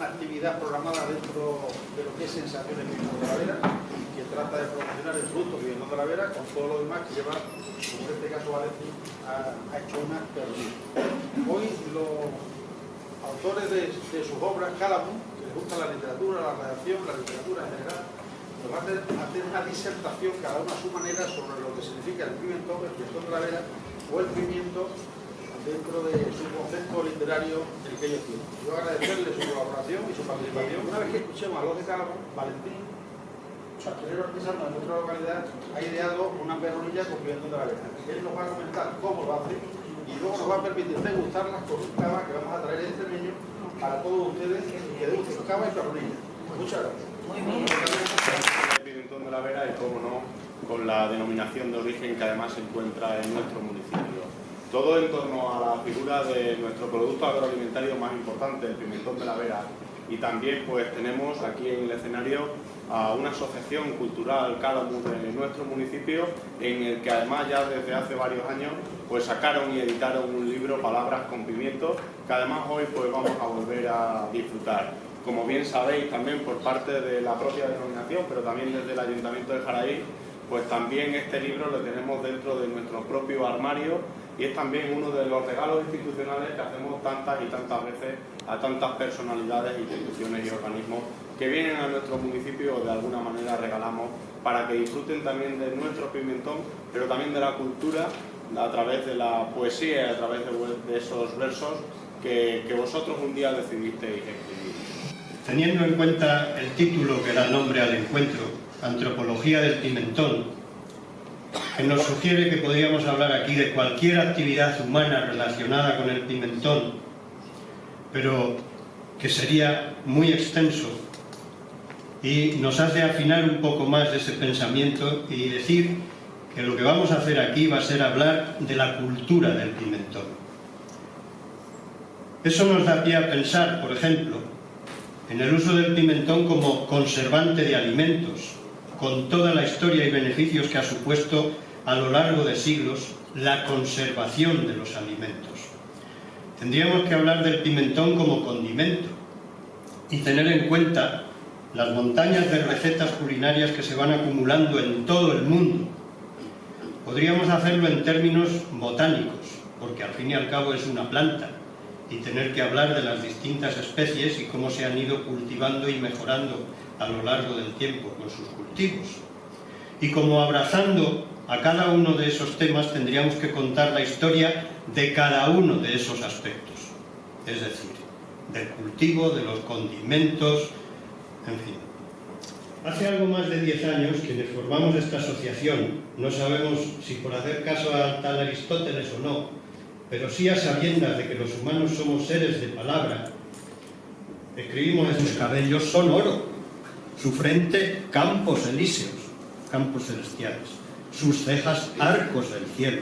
actividad programada dentro de lo que es Sensaciones Pimientón de la Vera, que trata de promocionar el producto Pimientón de la Vera con todo lo demás que lleva, como en este caso Valentín, ha hecho una teoría. Hoy los autores de sus obras, cada uno, que les gusta la literatura, la redacción, la literatura en general, nos va a hacer una disertación, cada uno a su manera, sobre lo que significa el Pimientón de la Vera o el pimiento dentro de su concepto literario el que ellos tienen. Yo agradecerle su colaboración y su participación. Una vez que escuchemos a los de Cálamo, Valentín, pastelero artesano de nuestra localidad, ha ideado una perronilla con Pimientón de la Vera. Él nos va a comentar cómo lo hace y luego nos va a permitir degustarlas con un cava que vamos a traer de Extremeño para todos ustedes que degusten cava y perronilla. Muchas gracias. Muy bien. Pimientón de la Vera y, cómo no, con la denominación de origen que además se encuentra en nuestro municipio. Todo en torno a la figura de nuestro producto agroalimentario más importante, el Pimientón de la Vera. Y también pues tenemos aquí en el escenario a una asociación cultural Cálamo de nuestro municipio, en el que además ya desde hace varios años pues sacaron y editaron un libro, Palabras con Pimiento, que además hoy pues vamos a volver a disfrutar. Como bien sabéis, también por parte de la propia denominación, pero también desde el Ayuntamiento de Jaraí, pues también este libro lo tenemos dentro de nuestro propio armario y es también uno de los regalos institucionales que hacemos tantas y tantas veces a tantas personalidades, instituciones y organismos que vienen a nuestro municipio o de alguna manera regalamos para que disfruten también de nuestro pimentón, pero también de la cultura a través de la poesía y a través de esos versos que vosotros un día decidisteis escribir. Teniendo en cuenta el título que da nombre al encuentro, Antropología del Pimentón, que nos sugiere que podríamos hablar aquí de cualquier actividad humana relacionada con el pimentón, pero que sería muy extenso y nos hace afinar un poco más de ese pensamiento y decir que lo que vamos a hacer aquí va a ser hablar de la cultura del pimentón. Eso nos da pie a pensar, por ejemplo, en el uso del pimentón como conservante de alimentos, con toda la historia y beneficios que ha supuesto a lo largo de siglos la conservación de los alimentos. Tendríamos que hablar del pimentón como condimento y tener en cuenta las montañas de recetas culinarias que se van acumulando en todo el mundo. Podríamos hacerlo en términos botánicos, porque al fin y al cabo es una planta, y tener que hablar de las distintas especies y cómo se han ido cultivando y mejorando a lo largo del tiempo con sus cultivos. Y como abrazando a cada uno de esos temas tendríamos que contar la historia de cada uno de esos aspectos, es decir, del cultivo, de los condimentos, en fin. Hace algo más de 10 años quienes formamos esta asociación, no sabemos si por hacer caso a tal Aristóteles o no, pero sí a sabiendas de que los humanos somos seres de palabra, escribimos: sus cabellos son oro, su frente campos elíseos, campos celestiales, sus cejas arcos del cielo,